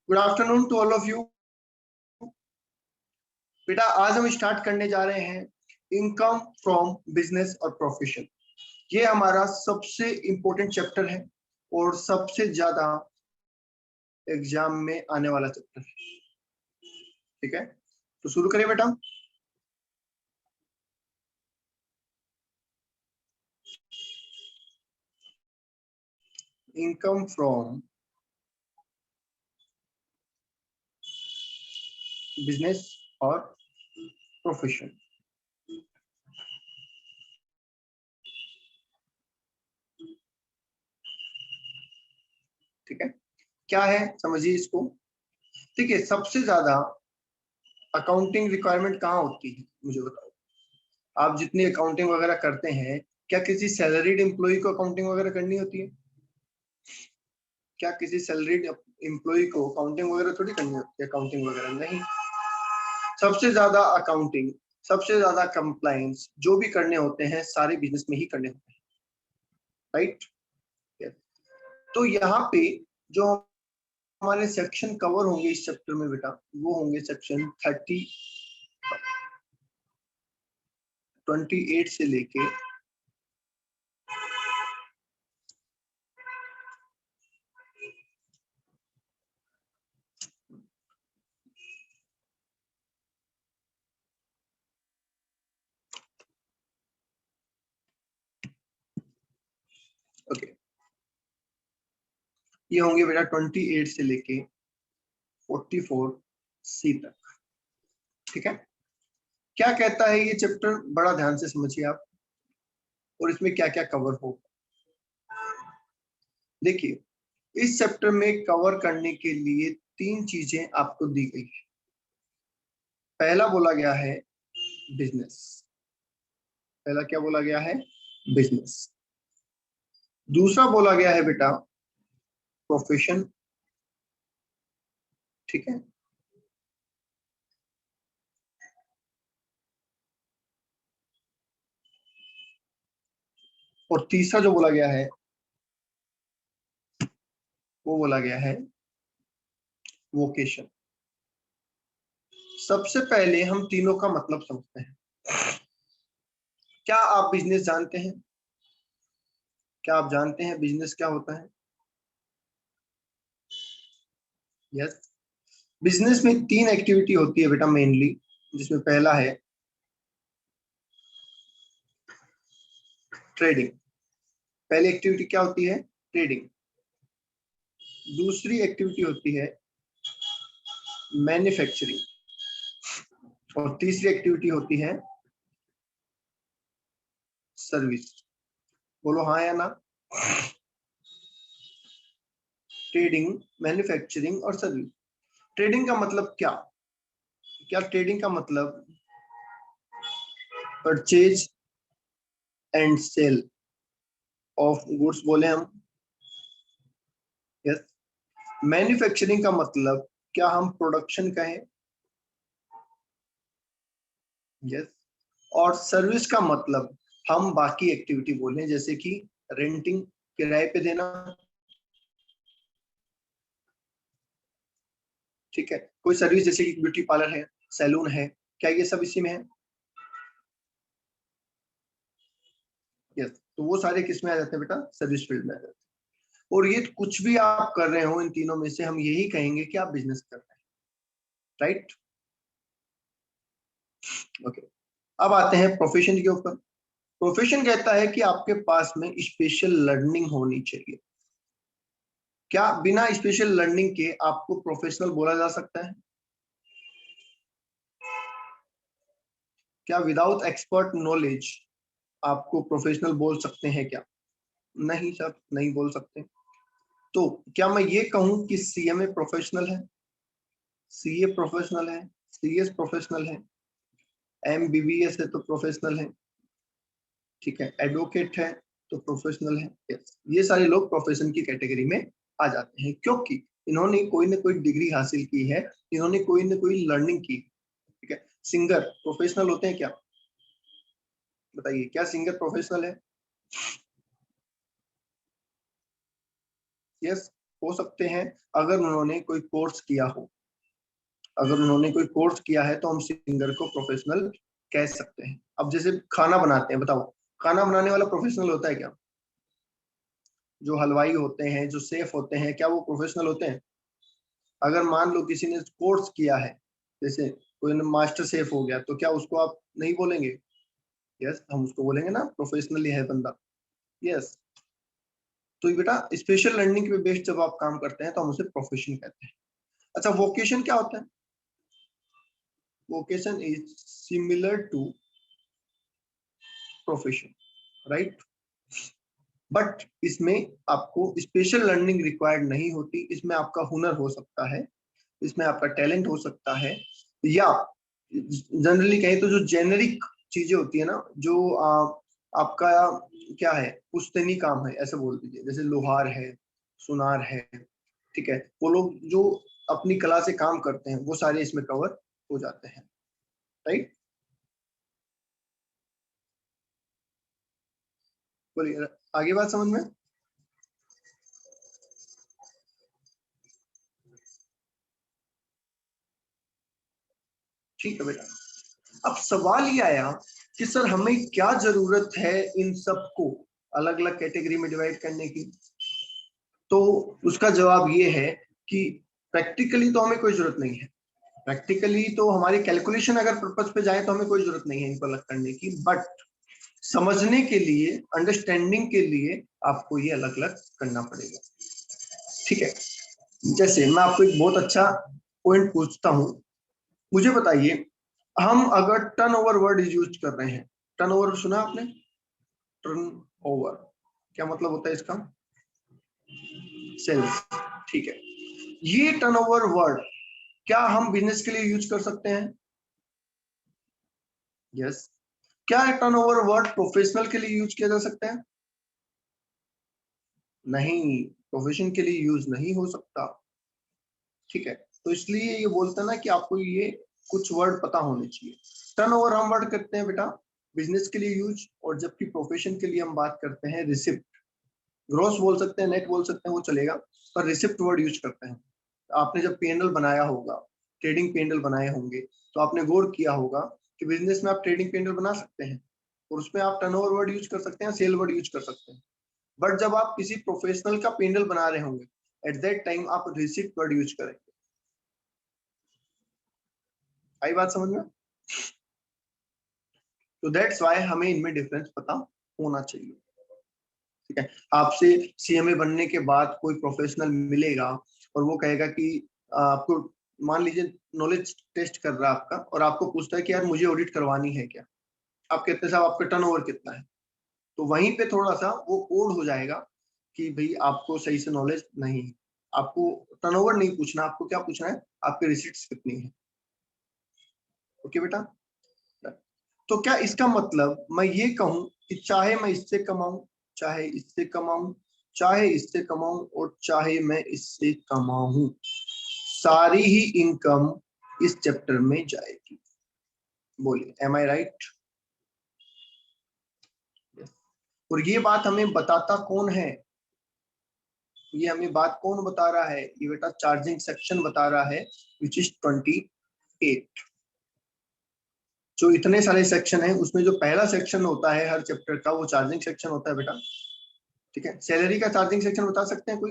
Good afternoon to all of you. बेटा आज हम स्टार्ट करने जा रहे हैं इनकम फ्रॉम बिजनेस और प्रोफेशन। ये हमारा सबसे इंपॉर्टेंट चैप्टर है और सबसे ज्यादा एग्जाम में आने वाला चैप्टर है। ठीक है, तो शुरू करें बेटा। इनकम फ्रॉम बिजनेस और प्रोफेशन। ठीक है, क्या है समझिए इसको। ठीक है, सबसे ज्यादा अकाउंटिंग रिक्वायरमेंट कहाँ होती है मुझे बताओ। आप जितनी अकाउंटिंग वगैरह करते हैं, क्या किसी सैलरीड एम्प्लॉय को अकाउंटिंग वगैरह करनी होती है? क्या किसी सैलरीड एम्प्लॉय को अकाउंटिंग वगैरह थोड़ी करनी होती है? अकाउंटिंग वगैरह नहीं। सबसे ज्यादा अकाउंटिंग, सबसे ज्यादा कंप्लायंस जो भी करने होते हैं सारे बिजनेस में ही करने होते हैं, राइट। तो यहाँ पे जो हमारे सेक्शन कवर होंगे इस चैप्टर में बेटा, वो होंगे सेक्शन 28 से लेके ओके, ये होंगे बेटा 28 से लेके 44 सी तक। ठीक है, क्या कहता है ये चैप्टर, बड़ा ध्यान से समझिए आप और इसमें क्या क्या कवर हो। देखिए, इस चैप्टर में कवर करने के लिए 3 चीजें आपको दी गई है। पहला बोला गया है बिजनेस। पहला क्या बोला गया है? बिजनेस। दूसरा बोला गया है बेटा प्रोफेशन। ठीक है, और तीसरा जो बोला गया है वो बोला गया है वोकेशन। सबसे पहले हम तीनों का मतलब समझते हैं। क्या आप बिजनेस जानते हैं? क्या आप जानते हैं बिजनेस क्या होता है? यस, बिजनेस में 3 एक्टिविटी होती है बेटा मेनली, जिसमें पहला है ट्रेडिंग। पहली एक्टिविटी क्या होती है? ट्रेडिंग। दूसरी एक्टिविटी होती है मैन्युफैक्चरिंग और तीसरी एक्टिविटी होती है सर्विस। बोलो हाँ या ना। ट्रेडिंग, मैन्युफैक्चरिंग और सर्विस। ट्रेडिंग का मतलब क्या? क्या ट्रेडिंग का मतलब purchase and sale of goods बोले हम। यस। मैन्युफैक्चरिंग का मतलब क्या हम प्रोडक्शन कहें? यस। और सर्विस का मतलब हम बाकी एक्टिविटी बोले, जैसे कि रेंटिंग, किराए पे देना। ठीक है, कोई सर्विस जैसे कि ब्यूटी पार्लर है, सैलून है, क्या ये सब इसी में है? यस, तो वो सारे किस में आ जाते हैं बेटा? सर्विस फील्ड में आ जाते हैं। और ये कुछ भी आप कर रहे हो इन तीनों में से हम यही कहेंगे कि आप बिजनेस कर रहे हैं, राइट। ओके, अब आते हैं प्रोफेशन के ऊपर। प्रोफेशन कहता है कि आपके पास में स्पेशल लर्निंग होनी चाहिए। क्या बिना स्पेशल लर्निंग के आपको प्रोफेशनल बोला जा सकता है? क्या विदाउट एक्सपर्ट नॉलेज आपको प्रोफेशनल बोल सकते हैं क्या? नहीं सर, नहीं बोल सकते। तो क्या मैं ये कहूं कि सीएमए प्रोफेशनल है, सीए प्रोफेशनल है, सीएस प्रोफेशनल है, एमबीबीएस है तो प्रोफेशनल है, ठीक है, एडवोकेट है तो प्रोफेशनल है? यस, ये सारे लोग प्रोफेशन की कैटेगरी में आ जाते हैं क्योंकि इन्होंने कोई ना कोई डिग्री हासिल की है, इन्होंने कोई ना कोई लर्निंग की। ठीक है, सिंगर प्रोफेशनल होते हैं क्या? बताइए, क्या सिंगर प्रोफेशनल है? यस। हो सकते हैं अगर उन्होंने कोई कोर्स किया हो। अगर उन्होंने कोई कोर्स किया है तो हम सिंगर को प्रोफेशनल कह सकते हैं। अब जैसे खाना बनाते हैं, बताओ खाना बनाने वाला प्रोफेशनल होता है क्या? जो हलवाई होते हैं, जो शेफ होते हैं, क्या वो प्रोफेशनल होते हैं? अगर मान लो किसी ने कोर्स किया है, जैसे कोई मास्टर शेफ हो गया, तो क्या उसको आप नहीं बोलेंगे? यस, हम उसको बोलेंगे ना प्रोफेशनली है बंदा। यस, तो बेटा स्पेशल लर्निंग पे बेस्ड जब आप काम करते हैं तो हम उसे प्रोफेशन कहते हैं। अच्छा, वोकेशन क्या होता है? Vocation is similar to profession, right? But इसमें आपको स्पेशल लर्निंग रिक्वायर्ड नहीं होती, इसमें आपका हुनर हो सकता है, इसमें आपका टैलेंट हो सकता है, या जनरली कहें तो जो जेनेरिक चीजें होती है ना, जो आपका क्या है, पुश्तैनी काम है ऐसे बोल दीजिए, जैसे लोहार है, सुनार है, ठीक है, वो लोग जो अपनी कला से काम करते हैं वो सारे इसमें कवर हो जाते हैं, राइट? बोलिए, आगे बात समझ में? ठीक है बेटा, अब सवाल ये आया कि सर हमें क्या जरूरत है इन सबको अलग अलग कैटेगरी में डिवाइड करने की? तो उसका जवाब ये है कि प्रैक्टिकली तो हमें कोई जरूरत नहीं है। प्रैक्टिकली तो हमारी कैलकुलेशन अगर पर्पस पे जाए तो हमें कोई जरूरत नहीं है इनको अलग करने की, बट समझने के लिए, अंडरस्टैंडिंग के लिए आपको ये अलग अलग करना पड़ेगा, ठीक है? जैसे मैं आपको एक बहुत अच्छा पॉइंट पूछता हूं, मुझे बताइए, हम अगर टर्न ओवर वर्ड यूज कर रहे हैं, टर्न ओवर सुना आपने? टर्न ओवर क्या मतलब होता है इसका? सेल्स, ठीक है। ये टर्न ओवर वर्ड क्या हम बिजनेस के लिए यूज कर सकते हैं? यस। क्या टर्न ओवर वर्ड प्रोफेशनल के लिए यूज किया जा सकता है? नहीं, प्रोफेशन के लिए यूज नहीं हो सकता, ठीक है? तो इसलिए ये बोलता है ना कि आपको ये कुछ वर्ड पता होने चाहिए। टर्न ओवर हम वर्ड करते हैं बेटा बिजनेस के लिए यूज, और जबकि प्रोफेशन के लिए हम बात करते हैं रिसिप्ट। ग्रॉस बोल सकते हैं, नेट बोल सकते हैं, वो चलेगा, पर रिसिप्ट वर्ड यूज करते हैं। आपने जब पेनल बनाया होगा, ट्रेडिंग पेनल बनाए होंगे, तो आपने गौर किया होगा कि बिजनेस में आप ट्रेडिंग पेनल बना सकते हैं और उसमें आप टर्नओवर वर्ड यूज कर सकते हैं, सेल वर्ड यूज कर सकते हैं। बट जब आप किसी प्रोफेशनल का पेनल बना रहे होंगे, एट दैट टाइम आप रिसिप्ट वर्ड यूज करेंगे। आई बात समझ में? तो दैट्स वाई हमें इनमें डिफरेंस पता होना चाहिए, ठीक है? आपसे सीएमए बनने के बाद कोई प्रोफेशनल मिलेगा और वो कहेगा कि आपको, मान लीजिए नॉलेज टेस्ट कर रहा है आपका, और आपको पूछता है कि यार मुझे ऑडिट करवानी है क्या? आप कहते हैं साहब आपका टर्नओवर कितना है? तो वहीं पे थोड़ा सा वो कोड हो जाएगा कि भाई आपको सही से नॉलेज नहीं है। आपको टर्नओवर नहीं पूछना, आपको क्या पूछना है, आपके रिसीट्स कितनी है। ओके बेटा? तो क्या इसका मतलब मैं ये कहूं कि चाहे मैं इससे कमाऊं, चाहे इससे कमाऊं, चाहे इससे कमाऊं, और चाहे मैं इससे कमाऊं, सारी ही इनकम इस चैप्टर में जाएगी? बोलिए, एम आई राइट? और ये बात हमें बताता कौन है? ये हमें बात कौन बता रहा है? ये बेटा चार्जिंग सेक्शन बता रहा है, विच इज 28। जो इतने सारे सेक्शन है उसमें जो पहला सेक्शन होता है हर चैप्टर का, वो चार्जिंग सेक्शन होता है बेटा, ठीक है? सैलरी का चार्जिंग सेक्शन बता सकते हैं कोई?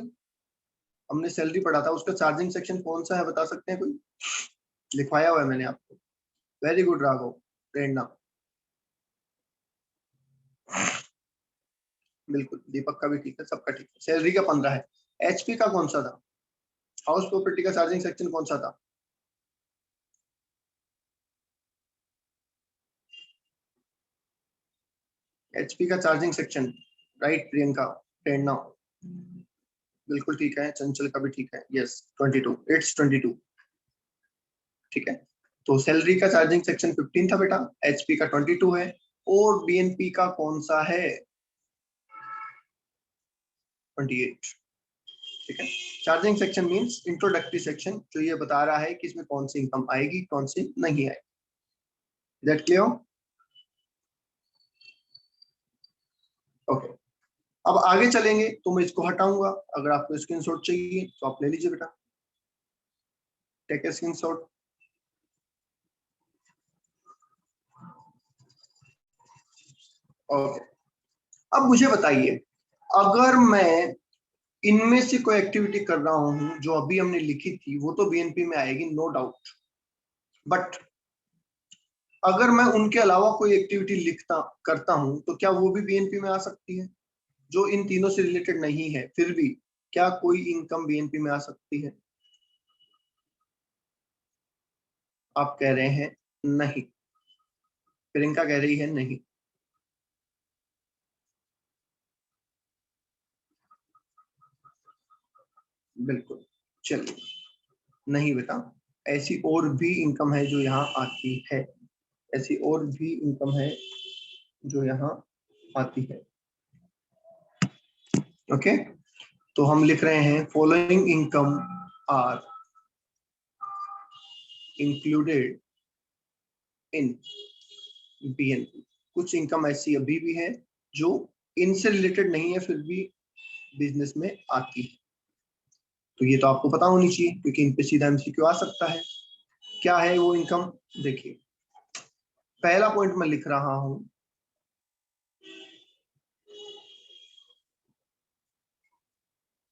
हमने सैलरी पढ़ा था, उसका चार्जिंग सेक्शन कौन सा है, बता सकते हैं कोई? लिखवाया हुआ है मैंने आपको। वेरी गुड राघव, प्रेरणा, बिल्कुल, दीपक का भी ठीक है, सबका ठीक है। सैलरी का 15 है। एचपी का कौन सा था? हाउस प्रॉपर्टी का चार्जिंग सेक्शन कौन सा था? एचपी का चार्जिंग सेक्शन, राइट प्रियंका, प्रेरणा, बिल्कुल ठीक है। चंचल का भी ठीक है, यस 22, इट्स 22, ठीक है। तो सैलरी का चार्जिंग सेक्शन 15 था बेटा, एचपी का 22 है, और बीएनपी का कौन सा है? 28, ठीक है। Charging section means introductory section, जो ये बता रहा है कि इसमें कौन सी इनकम आएगी, कौन सी नहीं आएगी। That clear? ओके। अब आगे चलेंगे तो मैं इसको हटाऊंगा, अगर आपको स्क्रीनशॉट चाहिए तो आप ले लीजिए बेटा, टेक ए स्क्रीनशॉट। ओके, अब मुझे बताइए, अगर मैं इनमें से कोई एक्टिविटी कर रहा हूं जो अभी हमने लिखी थी, वो तो बीएनपी में आएगी, नो डाउट, बट अगर मैं उनके अलावा कोई एक्टिविटी लिखता करता हूं तो क्या वो भी बीएनपी में आ सकती है? जो इन तीनों से रिलेटेड नहीं है, फिर भी क्या कोई इनकम बीएनपी में आ सकती है? आप कह रहे हैं नहीं, प्रियंका कह रही है नहीं। बिल्कुल, चलिए, नहीं बेटा, ऐसी और भी इनकम है जो यहाँ आती है, ऐसी और भी इनकम है जो यहाँ आती है। ओके, तो हम लिख रहे हैं following income are included in BNP. कुछ इनकम ऐसी अभी भी है जो इनसे रिलेटेड नहीं है, फिर भी बिजनेस में आती है। तो ये तो आपको पता होनी चाहिए, क्योंकि इन पे सीधा एमसीक्यू आ सकता है। क्या है वो इनकम? देखिए, पहला पॉइंट मैं लिख रहा हूं,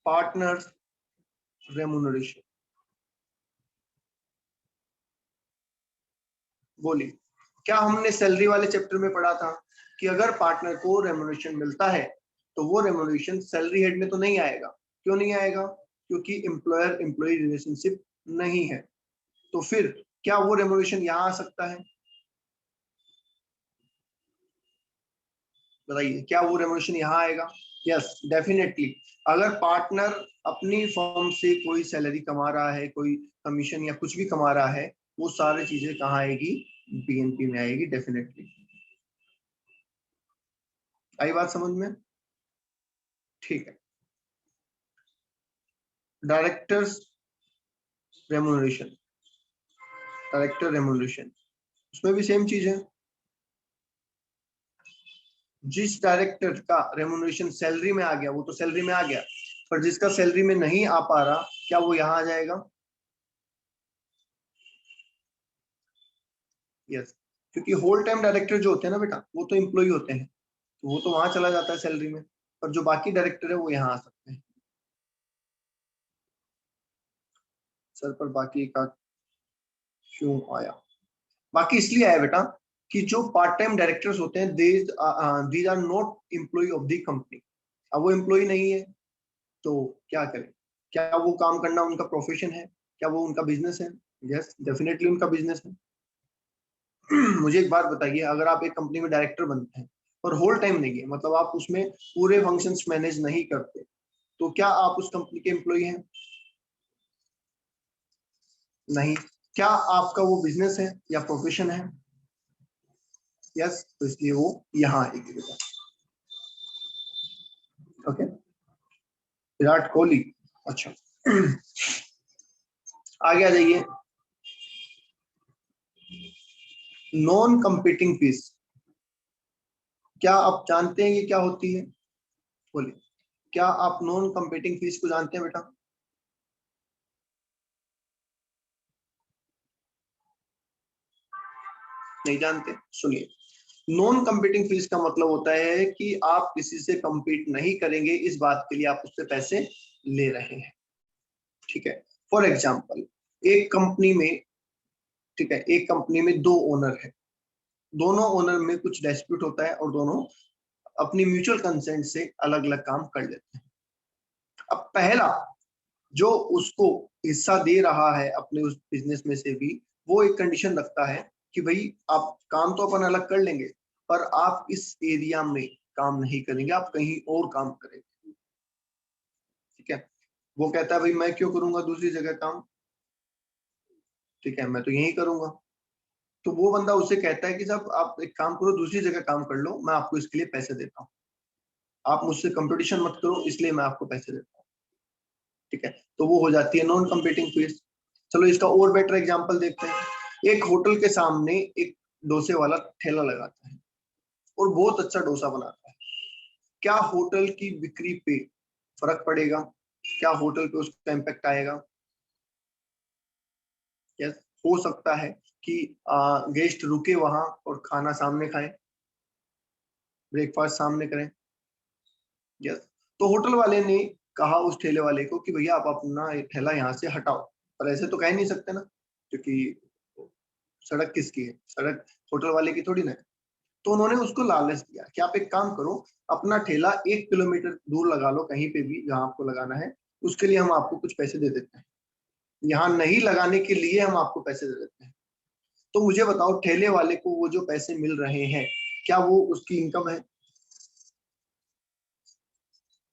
पार्टनर्स रेमुनरेशन। बोलिए, क्या हमने सैलरी वाले चैप्टर में पढ़ा था कि अगर पार्टनर को रेमुनरेशन मिलता है तो वो रेमुनरेशन सैलरी हेड में तो नहीं आएगा? क्यों नहीं आएगा? क्योंकि एम्प्लॉयर एम्प्लॉय रिलेशनशिप नहीं है। तो फिर क्या वो रेमुनरेशन यहाँ आ सकता है? बताइए, क्या वो रेमुनरेशन यहाँ आएगा? Yes, definitely. अगर पार्टनर अपनी फर्म से कोई सैलरी कमा रहा है, कोई कमीशन या कुछ भी कमा रहा है, वो सारी चीजें कहाँ आएगी? बीएनपी में आएगी, डेफिनेटली। आई बात समझ में? ठीक है। डायरेक्टर्स रेमुनरेशन, डायरेक्टर रेमुनरेशन, उसमें भी सेम चीज है। जिस डायरेक्टर का रेमुनरेशन सैलरी में आ गया वो तो सैलरी में आ गया, पर जिसका सैलरी में नहीं आ पा रहा, क्या वो यहाँ आ जाएगा? यस, क्योंकि होल टाइम डायरेक्टर जो होते हैं ना बेटा, वो तो एम्प्लॉय होते हैं, तो वो तो वहां चला जाता है सैलरी में, पर जो बाकी डायरेक्टर है वो यहाँ आ सकते हैं। सर, पर बाकी का क्यों आया? बाकी इसलिए आया बेटा कि जो पार्ट टाइम डायरेक्टर्स होते हैं, these are not employ of the company. अब वो एम्प्लॉय नहीं है तो क्या करें? क्या वो काम करना उनका प्रोफेशन है? क्या वो उनका बिजनेस है? यस, डेफिनेटली उनका बिजनेस है। मुझे एक बात बताइए, अगर आप एक कंपनी में डायरेक्टर बनते हैं और होल टाइम नहीं है, मतलब आप उसमें पूरे फंक्शंस मैनेज नहीं करते, तो क्या आप उस कंपनी के एम्प्लॉय हैं? नहीं। क्या आपका वो बिजनेस है या प्रोफेशन है? यस, तो इसलिए वो यहाँ आएगी बेटा। ओके, विराट कोहली, अच्छा। आगे आ जाइए, नॉन कंपीटिंग फीस। क्या आप जानते हैं ये क्या होती है? बोलिए, क्या आप नॉन कंपीटिंग फीस को जानते हैं बेटा? नहीं जानते? सुनिए, नॉन कंपीटिंग फीस का मतलब होता है कि आप किसी से कंपीट नहीं करेंगे, इस बात के लिए आप उससे पैसे ले रहे हैं। ठीक है, फॉर एग्जाम्पल, एक कंपनी में, ठीक है, एक कंपनी में दो ओनर है, दोनों ओनर में कुछ डिस्प्यूट होता है और दोनों अपनी म्यूचुअल कंसेंट से अलग अलग काम कर लेते हैं। अब पहला जो उसको हिस्सा दे रहा है अपने उस बिजनेस में से भी, वो एक कंडीशन रखता है कि भाई आप काम तो अपन अलग कर लेंगे, पर आप इस एरिया में काम नहीं करेंगे, आप कहीं और काम करेंगे। ठीक है, वो कहता है भाई मैं क्यों करूंगा दूसरी जगह काम, ठीक है, मैं तो यही करूंगा। तो वो बंदा उससे कहता है कि साहब आप एक काम करो, दूसरी जगह काम कर लो, मैं आपको इसके लिए पैसे देता हूँ, आप मुझसे कंपटीशन मत करो, इसलिए मैं आपको पैसे देता हूँ। ठीक है, तो वो हो जाती है नॉन कंपीटिंग फीस। चलो इसका और बेटर एग्जांपल देखते हैं। एक होटल के सामने एक डोसे वाला ठेला लगाता है और बहुत अच्छा डोसा बनाता है। क्या होटल की बिक्री पे फर्क पड़ेगा? क्या होटल पे उसका इम्पैक्ट आएगा? यस, हो सकता है कि गेस्ट रुके वहां और खाना सामने खाएं, ब्रेकफास्ट सामने करें। यस, तो होटल वाले ने कहा उस ठेले वाले को कि भैया आप अपना ठेला यहाँ से हटाओ, पर ऐसे तो कह नहीं सकते ना, क्योंकि सड़क किसकी है? सड़क होटल वाले की थोड़ी ना है। तो उन्होंने उसको लालच दिया कि आप एक काम करो, अपना ठेला 1 किलोमीटर दूर लगा लो, कहीं पे भी जहां आपको लगाना है, उसके लिए हम आपको कुछ पैसे दे देते हैं, यहाँ नहीं लगाने के लिए हम आपको पैसे दे देते हैं। तो मुझे बताओ, ठेले वाले को वो जो पैसे मिल रहे हैं, क्या वो उसकी इनकम है?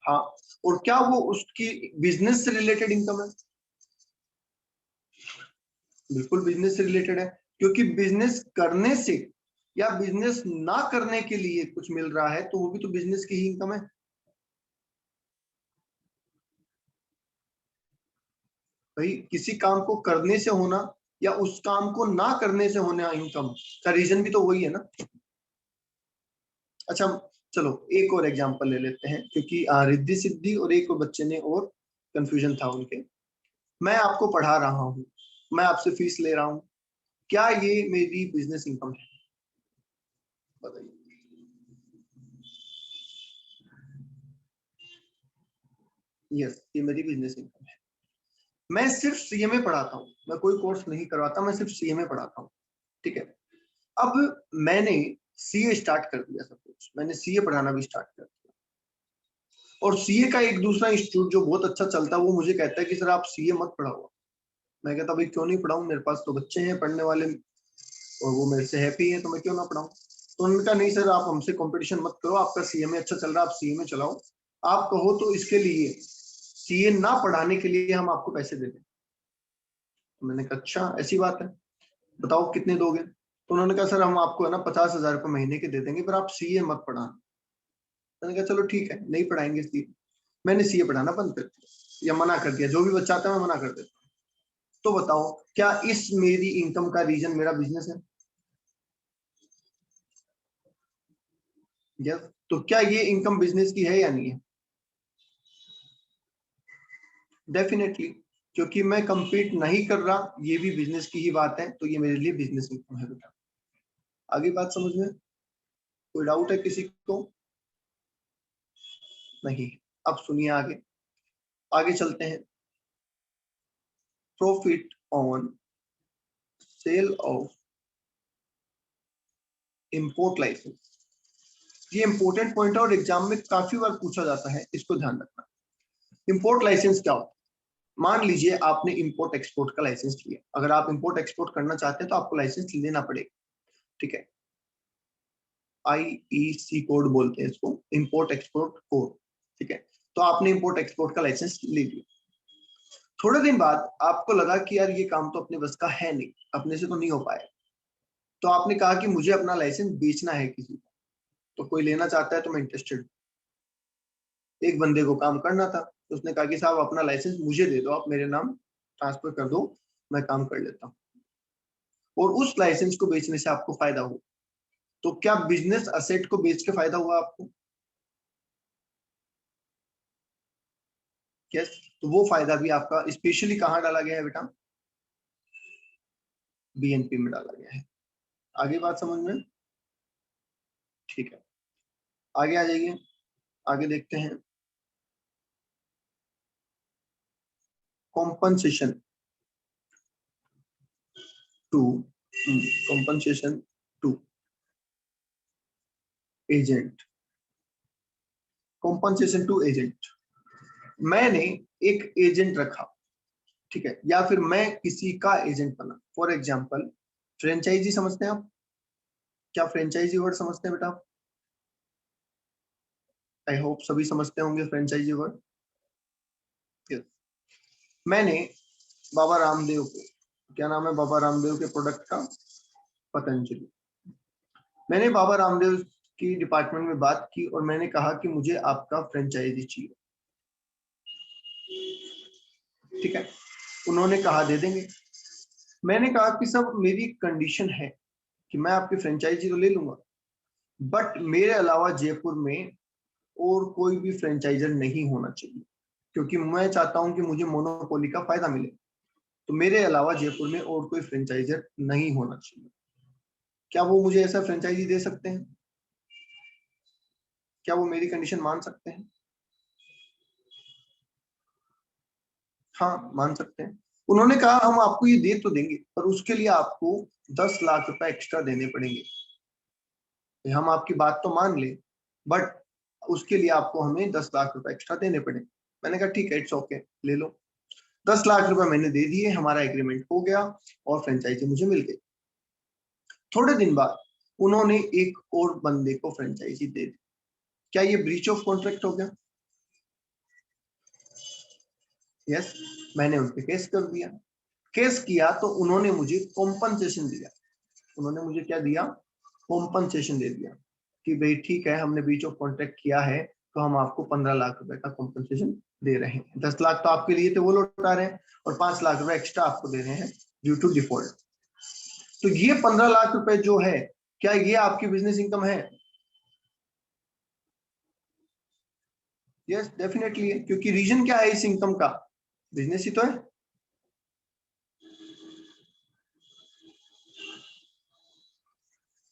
हाँ। और क्या वो उसकी बिजनेस से रिलेटेड इनकम है? बिल्कुल बिजनेस से रिलेटेड है, क्योंकि बिजनेस करने से या बिजनेस ना करने के लिए कुछ मिल रहा है, तो वो भी तो बिजनेस की ही इनकम है। भाई, किसी काम को करने से होना या उस काम को ना करने से होना इनकम का रीजन भी तो वही है ना। अच्छा, चलो एक और एग्जांपल ले लेते हैं, क्योंकि रिद्धि सिद्धि और एक और बच्चे ने और कंफ्यूजन था उनके। मैं आपको पढ़ा रहा हूँ, मैं आपसे फीस ले रहा हूँ, क्या ये मेरी बिजनेस इनकम है? बताइए। यस, ये मेरी बिजनेस इनकम है। मैं सिर्फ सीएमए पढ़ाता हूँ, मैं कोई कोर्स नहीं करवाता, मैं सिर्फ सीएमए पढ़ाता हूँ। ठीक है। अब मैंने सीए स्टार्ट कर दिया, सब कुछ मैंने सीए पढ़ाना भी स्टार्ट कर दिया, और सीए का एक दूसरा इंस्टीट्यूट जो बहुत अच्छा चलता है वो मुझे कहता है कि सर आप सीए मत पढ़ाओ। मैं कहता भाई क्यों नहीं पढ़ाऊं, मेरे पास तो बच्चे हैं पढ़ने वाले और वो मेरे से हैप्पी है, तो मैं क्यों ना पढ़ाऊं। तो उन्होंने कहा नहीं सर, आप हमसे कंपटीशन मत करो, आपका सीएमए अच्छा चल रहा है, आप सीएमए चलाओ, आप कहो तो इसके लिए सीए ना पढ़ाने के लिए हम आपको पैसे दे दें। तो मैंने कहा अच्छा ऐसी बात है, बताओ कितने दोगे? तो उन्होंने कहा सर हम आपको है ना 50,000 रुपये महीने के दे देंगे, पर आप सीए मत पढ़ाना। मैंने कहा चलो ठीक है, नहीं पढ़ाएंगे सीए। मैंने सीए पढ़ाना बंद कर दिया या मना कर दिया, जो भी बच्चा आता है मैं मना कर देता हूँ। तो बताओ, क्या इस मेरी इनकम का रीजन मेरा बिजनेस है? यस। तो क्या ये इनकम बिजनेस की है या नहीं है? डेफिनेटली, क्योंकि मैं compete नहीं कर रहा, ये भी बिजनेस की ही बात है, तो ये मेरे लिए बिजनेस इनकम है बेटा। आगे बात समझ में? कोई डाउट है किसी को? नहीं। अब सुनिए आगे, आगे चलते हैं। Profit on sale of import license, ये इंपॉर्टेंट पॉइंट है और एग्जाम में काफी बार पूछा जाता है, इसको ध्यान रखना। इंपोर्ट लाइसेंस क्या होता है? मान लीजिए आपने इंपोर्ट एक्सपोर्ट का लाइसेंस लिया, अगर आप इंपोर्ट एक्सपोर्ट करना चाहते हैं तो आपको लाइसेंस लेना पड़ेगा। ठीक है, आईईसी कोड बोलते हैं इसको, इंपोर्ट एक्सपोर्ट कोड। ठीक है, तो आपने इंपोर्ट एक्सपोर्ट का लाइसेंस ले लिया। थोड़े दिन बाद आपको लगा कि यार ये काम तो अपने बस का है नहीं, अपने से तो नहीं हो पाएगा, तो आपने कहा कि मुझे अपना लाइसेंस बेचना है किसी को, तो कोई लेना चाहता है तो मैं इंटरेस्टेड। एक बंदे को काम करना था, तो उसने कहा कि साहब अपना लाइसेंस मुझे दे दो, आप मेरे नाम ट्रांसफर कर दो, मैं काम कर लेता हूँ, और उस लाइसेंस को बेचने से आपको फायदा हुआ। तो क्या बिजनेस असेट को बेच के फायदा हुआ आपको? यस। तो वो फायदा भी आपका स्पेशली कहाँ डाला गया है बेटा? बीएनपी में डाला गया है। आगे बात समझ में? ठीक है, आगे आ जाइए, आगे देखते हैं। Compensation to, compensation to agent, compensation to agent. मैंने एक एजेंट रखा, ठीक है, या फिर मैं किसी का एजेंट बना। फॉर एग्जाम्पल, फ्रेंचाइजी समझते हैं आप? क्या फ्रेंचाइजी वर्ड समझते हैं बेटा आप? आई होप सभी समझते होंगे फ्रेंचाइजी वर्ड। yes. मैंने बाबा रामदेव को, क्या नाम है बाबा रामदेव के प्रोडक्ट का? पतंजलि। मैंने बाबा रामदेव की डिपार्टमेंट में बात की और मैंने कहा कि मुझे आपका फ्रेंचाइजी चाहिए। ठीक है, उन्होंने कहा दे देंगे। मैंने कहा कि सब मेरी कंडीशन है कि मैं आपकी फ्रेंचाइजी तो ले लूंगा, बट मेरे अलावा जयपुर में और कोई भी फ्रेंचाइजर नहीं होना चाहिए, क्योंकि मैं चाहता हूं कि मुझे मोनोपोली का फायदा मिले। तो मेरे अलावा जयपुर में और कोई फ्रेंचाइजर नहीं होना चाहिए। क्या वो मुझे ऐसा फ्रेंचाइजी दे सकते हैं? क्या वो मेरी कंडीशन मान सकते हैं? हाँ, मान सकते हैं। उन्होंने कहा हम आपको ये दे तो देंगे, पर उसके लिए आपको 10 लाख रुपए एक्स्ट्रा देने पड़ेंगे। हम आपकी बात तो मान ले, बट उसके लिए आपको हमें 10 लाख रुपए एक्स्ट्रा देने पड़े। मैंने कहा ठीक है, इट्स ओके, ले लो। 10 लाख रुपए मैंने दे दिए, हमारा एग्रीमेंट हो गया और फ्रेंचाइजी मुझे मिल गई। थोड़े दिन बाद उन्होंने एक और बंदे को फ्रेंचाइजी दे दी। क्या ये ब्रीच ऑफ कॉन्ट्रैक्ट हो गया? यस, मैंने उन पे केस कर दिया। केस किया तो उन्होंने मुझे कॉम्पनसेशन दिया। उन्होंने मुझे क्या दिया? कॉम्पनसेशन दे दिया कि भाई ठीक है, हमने ब्रीच ऑफ कॉन्ट्रैक्ट किया है तो हम आपको 15 लाख रुपए का कॉम्पनसेशन दे रहे हैं। 10 लाख तो आपके लिए थे, वो लौटा रहे हैं, और 5 लाख रुपए एक्स्ट्रा आपको दे रहे हैं ड्यू टू डिफॉल्ट। तो ये 15 लाख रुपए जो है, क्या ये आपकी बिजनेस इनकम है? यस, डेफिनेटली है, क्योंकि रीजन क्या है इस इनकम का? बिजनेस ही तो है।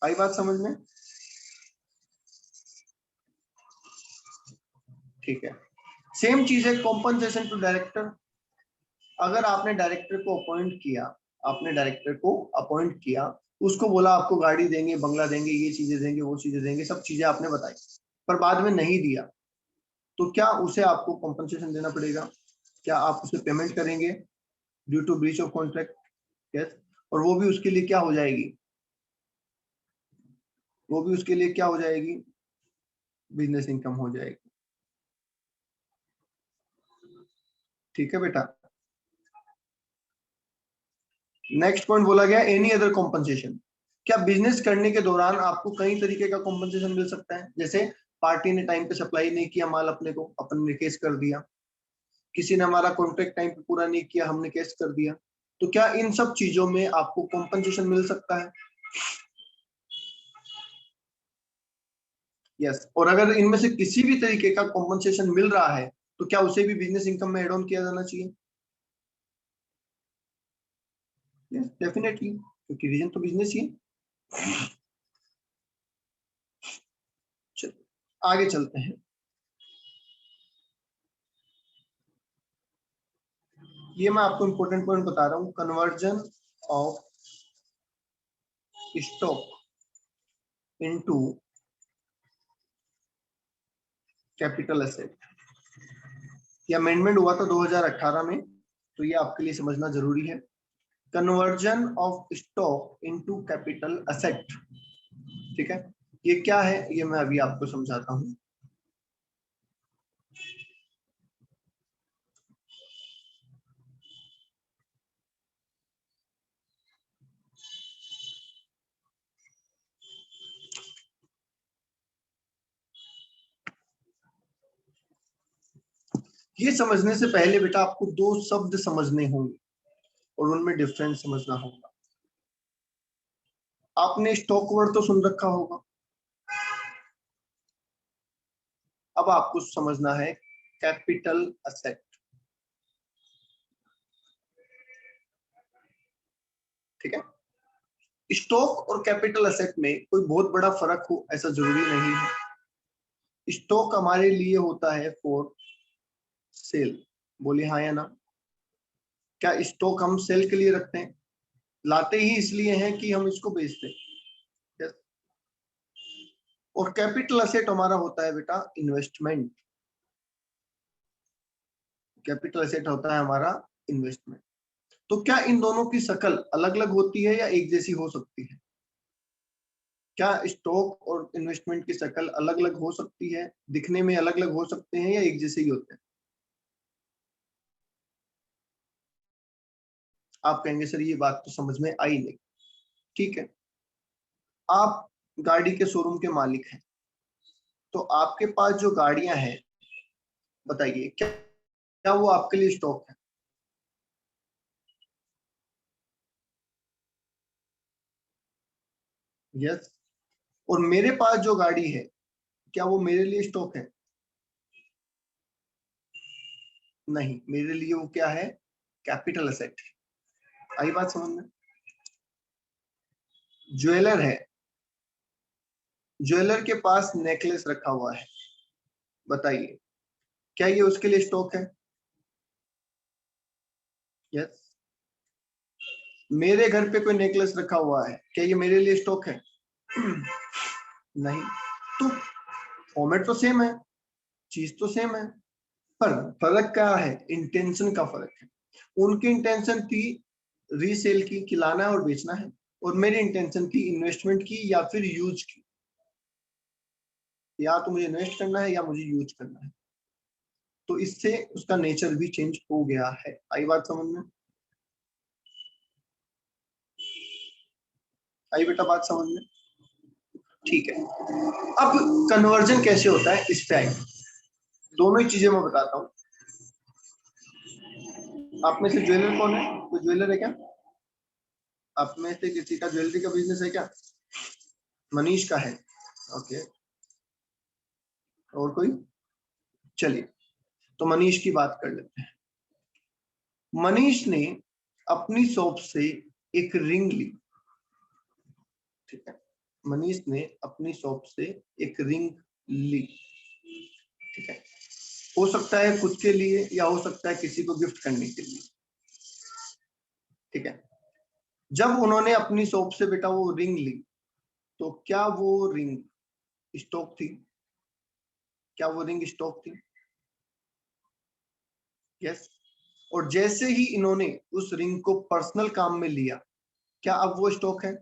आई बात समझ में? ठीक है, सेम चीज है कॉम्पनसेशन टू डायरेक्टर। अगर आपने डायरेक्टर को अपॉइंट किया, आपने डायरेक्टर को अपॉइंट किया, उसको बोला आपको गाड़ी देंगे, बंगला देंगे, ये चीजें देंगे, वो चीजें देंगे, सब चीजें आपने बताई, पर बाद में नहीं दिया, तो क्या उसे आपको कॉम्पनसेशन देना पड़ेगा? क्या आप उसे पेमेंट करेंगे due to breach of contract? Yes. और वो भी उसके लिए क्या हो जाएगी? वो भी उसके लिए क्या हो जाएगी? बिजनेस इनकम हो जाएगी। ठीक है बेटा। नेक्स्ट पॉइंट बोला गया एनी अदर कॉम्पनसेशन। क्या बिजनेस करने के दौरान आपको कई तरीके का कॉम्पनसेशन मिल सकता है? जैसे पार्टी ने टाइम पे सप्लाई नहीं किया माल अपने को, अपन ने केस कर दिया। किसी ने हमारा कॉन्ट्रैक्ट टाइम पे पूरा नहीं किया, हमने केस कर दिया। तो क्या इन सब चीजों में आपको कॉम्पनसेशन मिल सकता है? यस। और अगर इनमें से किसी भी तरीके का कॉम्पनसेशन मिल रहा है, तो क्या उसे भी बिजनेस इनकम में एड ऑन किया जाना चाहिए? यस, डेफिनेटली, क्योंकि रीजन तो बिजनेस ही है। चलिए आगे चलते हैं। ये मैं आपको इंपॉर्टेंट पॉइंट बता रहा हूँ, conversion of stock into capital asset. ये अमेंडमेंट हुआ था 2018 में, तो ये आपके लिए समझना जरूरी है। Conversion of stock into capital asset, ठीक है, ये क्या है ये मैं अभी आपको समझाता हूँ। ये समझने से पहले बेटा आपको दो शब्द समझने होंगे और उनमें डिफरेंस समझना होगा। आपने स्टॉक वर्ड तो सुन रखा होगा, अब आपको समझना है कैपिटल असेट। ठीक है, स्टॉक और कैपिटल असेट में कोई बहुत बड़ा फर्क हो ऐसा जरूरी नहीं है। स्टॉक हमारे लिए होता है फॉर सेल। बोलिए हाँ या ना। क्या स्टॉक हम सेल के लिए रखते हैं? लाते ही इसलिए हैं कि हम इसको बेचते हैं। Yes. और कैपिटल असेट हमारा होता है बेटा इन्वेस्टमेंट। कैपिटल असेट होता है हमारा इन्वेस्टमेंट। तो क्या इन दोनों की शक्ल अलग अलग होती है या एक जैसी हो सकती है? क्या स्टॉक और इन्वेस्टमेंट की शक्ल अलग अलग हो सकती है, दिखने में अलग अलग हो सकते हैं, या एक जैसे ही होते हैं? आप कहेंगे सर ये बात तो समझ में आई नहीं। ठीक है, आप गाड़ी के शोरूम के मालिक हैं, तो आपके पास जो गाड़ियां हैं, बताइए क्या वो आपके लिए स्टॉक है? यस। और मेरे पास जो गाड़ी है, क्या वो मेरे लिए स्टॉक है? नहीं, मेरे लिए वो क्या है, कैपिटल एसेट है। आई बात समझ में? ज्वेलर है, ज्वेलर के पास नेकलेस रखा हुआ है, बताइए क्या ये उसके लिए स्टॉक है? यस। मेरे घर पे कोई नेकलेस रखा हुआ है, क्या ये मेरे लिए स्टॉक है? नहीं। तो फॉर्मेट तो सेम है, चीज तो सेम है, पर फर्क क्या है, इंटेंशन का फर्क है। उनकी इंटेंशन थी रीसेल की, कि लाना है और बेचना है, और मेरी इंटेंशन थी इन्वेस्टमेंट की या फिर यूज की, या तो मुझे इन्वेस्ट करना है या मुझे यूज करना है। तो इससे उसका नेचर भी चेंज हो गया है। आई बात समझ में? आई बेटा बात समझ में? ठीक है। अब कन्वर्जन कैसे होता है इस पे आएंगे, दोनों ही चीजें मैं बताता हूँ। आप में से ज्वेलर कौन है? कोई ज्वेलर है क्या? आप में से किसी का ज्वेलरी का बिजनेस है क्या? मनीष का है, ओके। और कोई? चलिए, तो मनीष की बात कर लेते हैं। मनीष ने अपनी शॉप से एक रिंग ली, ठीक है, मनीष ने अपनी शॉप से एक रिंग ली, ठीक है, हो सकता है खुद के लिए या हो सकता है किसी को गिफ्ट करने के लिए, ठीक है। जब उन्होंने अपनी शॉप से बेटा वो रिंग ली, तो क्या वो रिंग स्टॉक थी? क्या वो रिंग स्टॉक थी? यस। और जैसे ही इन्होंने उस रिंग को पर्सनल काम में लिया, क्या अब वो स्टॉक है?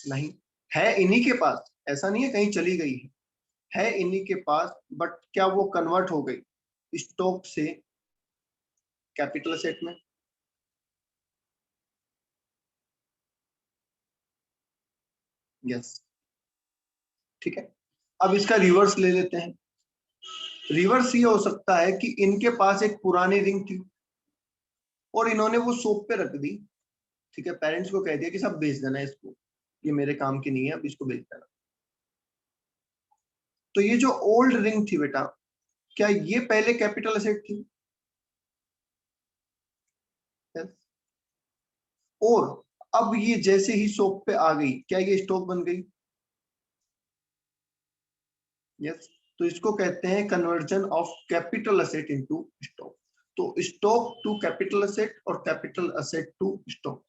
नहीं है, इन्हीं के पास, ऐसा नहीं है कहीं चली गई है इन्हीं के पास, बट क्या वो कन्वर्ट हो गई स्टॉक से कैपिटल असेट में? यस, ठीक है। अब इसका रिवर्स ले लेते हैं। रिवर्स ये हो सकता है कि इनके पास एक पुरानी रिंग थी और इन्होंने वो शॉप पे रख दी, ठीक है, पेरेंट्स को कह दिया कि सब बेच देना इसको, ये मेरे काम की नहीं है, अब इसको बेच देना। तो ये जो ओल्ड रिंग थी बेटा, क्या ये पहले कैपिटल असेट थी? Yes. और अब ये जैसे ही शॉप पे आ गई, क्या ये स्टॉक बन गई? यस। तो इसको कहते हैं conversion of capital asset into stock. तो स्टॉक टू कैपिटल असेट और कैपिटल असेट टू स्टॉक,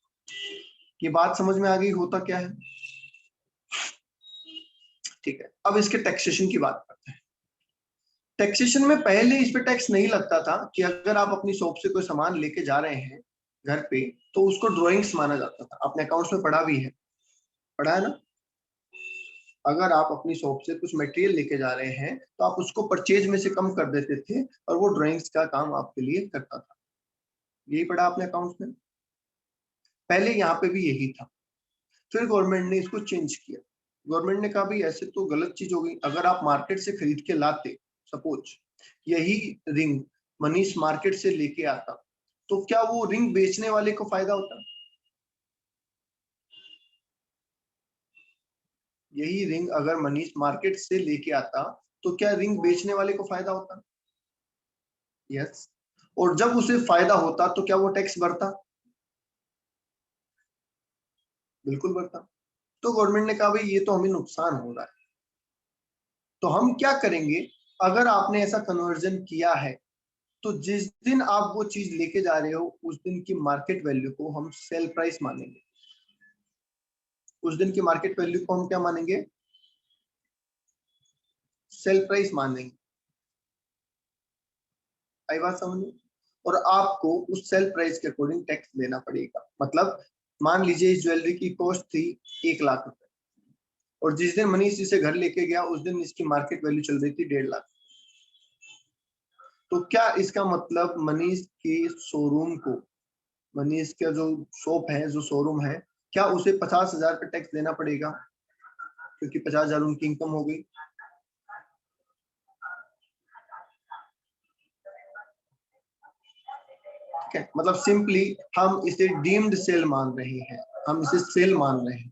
ये बात समझ में आ गई होता क्या है? ठीक है, अब इसके टैक्सेशन की बात करते हैं। टैक्सेशन में पहले इस पे टैक्स नहीं लगता था, कि अगर आप अपनी शॉप से कोई सामान लेके जा रहे हैं घर पे, तो उसको ड्रॉइंग्स माना जाता था। आपने अकाउंट्स में पढ़ा भी है, पढ़ा है ना? अगर आप अपनी शॉप से कुछ मटेरियल लेके जा रहे हैं, तो आप उसको परचेज में से कम कर देते थे और वो ड्राइंग्स का काम आपके लिए करता था। यही पढ़ा आपने अकाउंट्स में? पहले यहाँ पे भी यही था, फिर गवर्नमेंट ने इसको चेंज किया। गवर्नमेंट ने कहा भाई ऐसे तो गलत चीज हो गई, अगर आप मार्केट से खरीद के लाते, सपोज यही रिंग मनीष मार्केट से लेके आता, तो क्या वो रिंग बेचने वाले को फायदा होता? यही रिंग अगर मनीष मार्केट से लेके आता, तो क्या रिंग बेचने वाले को फायदा होता? यस। और जब उसे फायदा होता तो क्या वो टैक्स भरता? बिल्कुल भरता। तो गवर्नमेंट ने कहा भाई ये तो हमें नुकसान हो रहा है, तो हम क्या करेंगे, अगर आपने ऐसा कन्वर्जन किया है, तो जिस दिन आप वो चीज लेके जा रहे हो, उस दिन की मार्केट वैल्यू को हम सेल प्राइस मानेंगे। उस दिन की मार्केट वैल्यू को हम क्या मानेंगे? सेल प्राइस मानेंगे। आई बात समझ में? और आपको उस सेल प्राइस के अकॉर्डिंग टैक्स देना पड़ेगा। मतलब मान लीजिए इस ज्वेलरी की कॉस्ट थी 1 लाख रुपए, और जिस दिन मनीष इसे घर लेके गया, उस दिन इसकी मार्केट वैल्यू चल रही थी 1.5 लाख। तो क्या इसका मतलब मनीष के शोरूम को, मनीष का जो शॉप है, जो शोरूम है, क्या उसे 50,000 का टैक्स देना पड़ेगा, क्योंकि 50,000 उनकी इनकम हो गई? ठीक है, मतलब सिंपली हम इसे डीम्ड सेल मान रहे हैं, हम इसे सेल मान रहे हैं,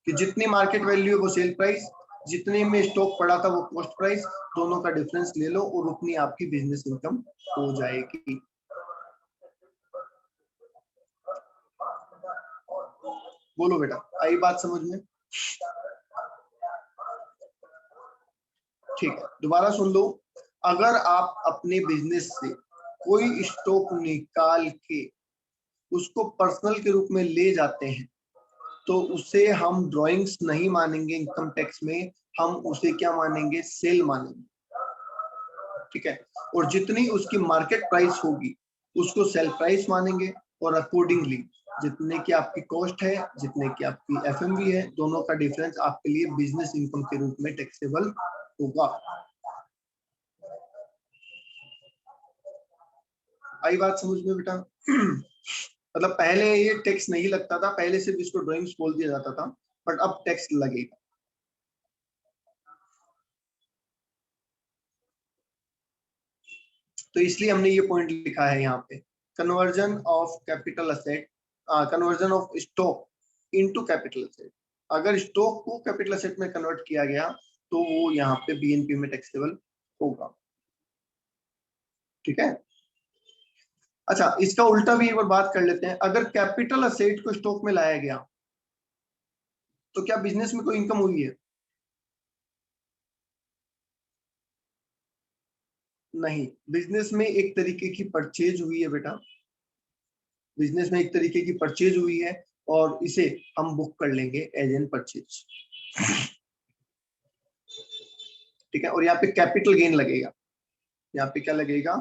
कि जितनी मार्केट वैल्यू है वो सेल प्राइस, जितने में स्टॉक पड़ा था वो कॉस्ट प्राइस, दोनों का डिफरेंस ले लो और उतनी आपकी बिजनेस इनकम हो जाएगी। बोलो बेटा, आई बात समझ में? ठीक है, दोबारा सुन लो। अगर आप अपने बिजनेस से कोई स्टॉक निकाल के उसको पर्सनल के रूप में ले जाते हैं तो उसे हम ड्राइंग्स नहीं मानेंगे इनकम टैक्स में, हम उसे क्या मानेंगे? सेल मानेंगे। ठीक है, और जितनी उसकी मार्केट प्राइस होगी उसको सेल प्राइस मानेंगे, और अकॉर्डिंगली जितने की आपकी कॉस्ट है, जितने की आपकी एफएमवी है, दोनों का डिफरेंस आपके लिए बिजनेस इनकम के रूप में टैक्सेबल होगा। आई बात समझ में बेटा? मतलब पहले ये टैक्स नहीं लगता था, पहले सिर्फ इसको ड्राइंग्स बोल दिया जाता था, बट अब टैक्स लगेगा। तो इसलिए हमने ये पॉइंट लिखा है यहाँ पे, conversion of capital asset, conversion of stock into capital asset. अगर स्टॉक को कैपिटल असेट में कन्वर्ट किया गया तो वो यहाँ पे बीएनपी में टैक्सेबल होगा। ठीक है, अच्छा इसका उल्टा भी एक बार बात कर लेते हैं। अगर कैपिटल असेट को स्टॉक में लाया गया तो क्या बिजनेस में कोई इनकम हुई है? नहीं, बिजनेस में एक तरीके की परचेज हुई है बेटा, बिजनेस में एक तरीके की परचेज हुई है और इसे हम बुक कर लेंगे एज एन परचेज। ठीक है, और यहाँ पे कैपिटल गेन लगेगा, यहाँ पे क्या लगेगा?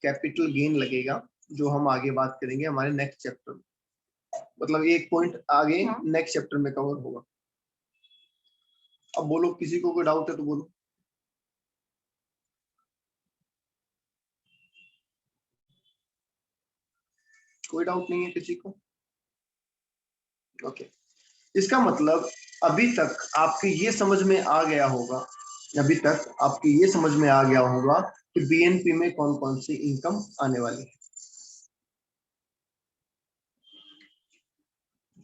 कैपिटल गेन लगेगा, जो हम आगे बात करेंगे हमारे नेक्स्ट चैप्टर में। मतलब एक पॉइंट आगे नेक्स्ट चैप्टर में कवर होगा। अब बोलो, किसी को कोई डाउट है तो बोलो। कोई डाउट नहीं है किसी को? ओके, इसका मतलब अभी तक आपके ये समझ में आ गया होगा, अभी तक आपके ये समझ में आ गया होगा कि बीएनपी में कौन कौन सी इनकम आने वाली है।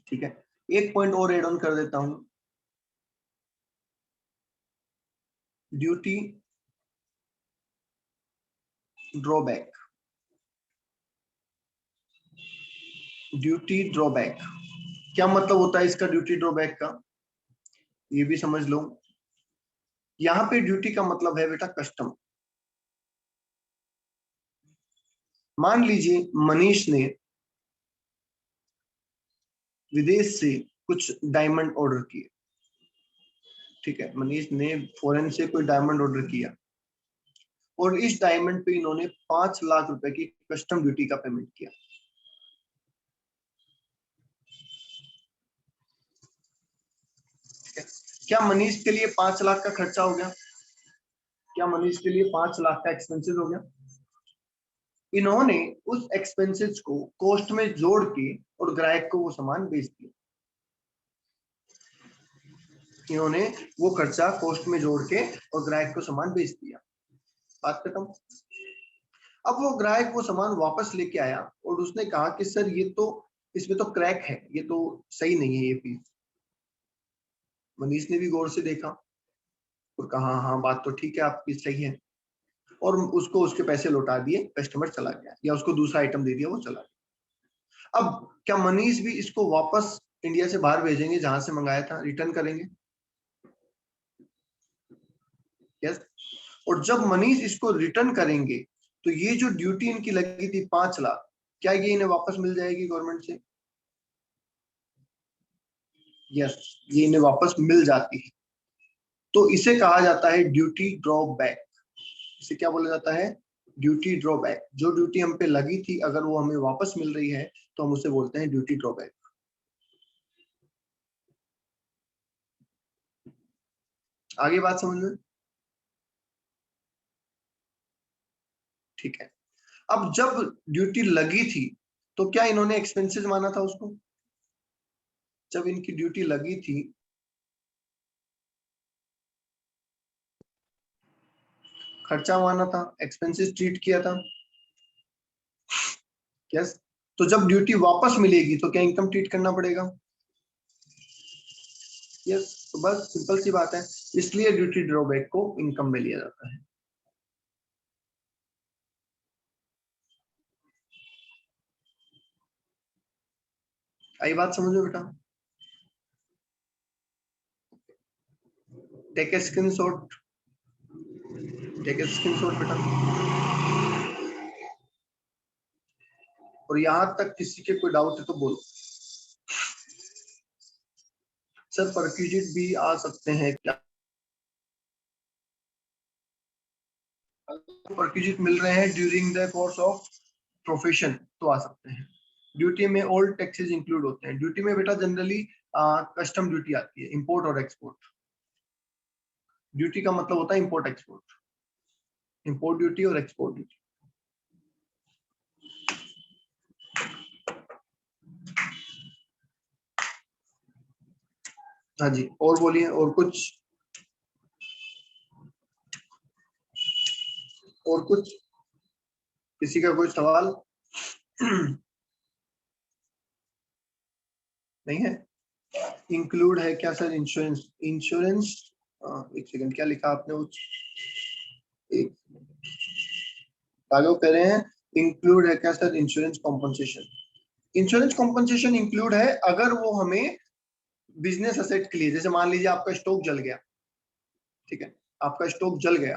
ठीक है, एक पॉइंट और एड ऑन कर देता हूं, ड्यूटी ड्रॉबैक। ड्यूटी ड्रॉबैक क्या मतलब होता है इसका? ड्यूटी ड्रॉबैक का ये भी समझ लो। यहाँ पे ड्यूटी का मतलब है बेटा कस्टम। मान लीजिए मनीष ने विदेश से कुछ डायमंड ऑर्डर किए। ठीक है, मनीष ने फॉरेन से कोई डायमंड ऑर्डर किया और इस डायमंड पे इन्होंने 5 लाख रुपए की कस्टम ड्यूटी का पेमेंट किया। क्या मनीष के लिए 5 लाख का खर्चा हो गया? क्या मनीष के लिए 5 लाख का एक्सपेंसेस हो गया? इन्होंने उस एक्सपेंसेस को कॉस्ट में जोड़ के और ग्राहक को वो सामान बेच दिया। इन्होंने वो खर्चा कॉस्ट में जोड़ के और ग्राहक को सामान बेच दिया। बात खत्म। अब वो ग्राहक वो सामान वापस लेके आया और उसने कहा कि सर ये तो, इसमें तो क्रैक है, ये तो सही नहीं है ये पीस। मनीष ने भी गौर से देखा और कहा हाँ बात तो ठीक है आपकी, सही है, और उसको उसके पैसे लौटा दिए, कस्टमर चला गया, या उसको दूसरा आइटम दे दिया, वो चला गया। अब क्या मनीष भी इसको वापस इंडिया से बाहर भेजेंगे जहां से मंगाया था, रिटर्न करेंगे? यस। और जब मनीष इसको रिटर्न करेंगे तो ये जो ड्यूटी इनकी लगी थी 5 लाख, क्या ये इन्हें वापस मिल जाएगी गवर्नमेंट से? यस, ये इन्हें वापस मिल जाती है। तो इसे कहा जाता है ड्यूटी ड्रॉबैक। इसे क्या बोला जाता है? Duty drawback. जो ड्यूटी हम पे लगी थी अगर वो हमें वापस मिल रही है तो हम उसे बोलते हैं ड्यूटी ड्रॉबैक। आगे बात समझ में? ठीक है, अब जब ड्यूटी लगी थी तो क्या इन्होंने एक्सपेंसेस माना था उसको? जब इनकी ड्यूटी लगी थी, खर्चा माना था, एक्सपेंसेस ट्रीट किया था। यस। तो जब ड्यूटी वापस मिलेगी तो क्या इनकम ट्रीट करना पड़ेगा? यस। तो बस सिंपल सी बात है, इसलिए ड्यूटी ड्रॉबैक को इनकम में लिया जाता है। आई बात समझ में बेटा? Take a screenshot, take a screenshot बेटा। और यहां तक किसी के कोई डाउट है तो बोलो। सर परक्यूजिट भी आ सकते हैं क्या? परक्यूजिट मिल रहे हैं during the course of profession तो आ सकते हैं। ड्यूटी में ऑल टैक्सेस इंक्लूड होते हैं। ड्यूटी में बेटा जनरली कस्टम ड्यूटी आती है, इंपोर्ट और एक्सपोर्ट। ड्यूटी का मतलब होता है इंपोर्ट एक्सपोर्ट, इंपोर्ट ड्यूटी और एक्सपोर्ट ड्यूटी। हाँ जी, और बोलिए, और कुछ, और कुछ किसी का कोई सवाल? नहीं है? इंक्लूड है क्या सर इंश्योरेंस? इंश्योरेंस एक सेकंड, क्या लिखा आपने? एक आगे कह रहे हैं इंक्लूड है क्या sir insurance compensation? Insurance compensation include है अगर वो हमें बिजनेस असेट के लिए, जैसे मान लीजिए आपका स्टॉक जल गया, ठीक है, आपका स्टॉक जल गया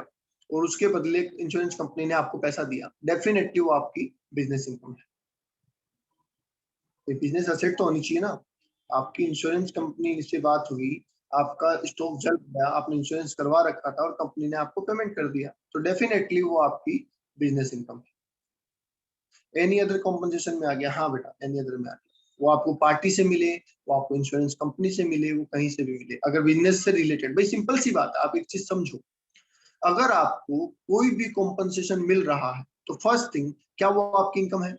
और उसके बदले इंश्योरेंस कंपनी ने आपको पैसा दिया, डेफिनेटली वो आपकी बिजनेस इनकम है। बिजनेस असेट तो होनी चाहिए ना। आपकी इंश्योरेंस कंपनी से बात हुई, आपका स्टॉक जल गया, आपने इंश्योरेंस करवा रखा था और कंपनी ने आपको पेमेंट कर दिया, तो डेफिनेटली वो आपकी बिजनेस इनकम है। एनी अदर कॉम्पनसेशन में आ गया? हाँ बेटा, एनी अदर में आ गया। वो आपको पार्टी से मिले, वो आपको इंश्योरेंस कंपनी से मिले, वो कहीं से भी मिले, अगर बिजनेस से रिलेटेड। भाई सिंपल सी बात है, आप एक चीज समझो, अगर आपको कोई भी कॉम्पनसेशन मिल रहा है तो फर्स्ट थिंग, क्या वो आपकी इनकम है?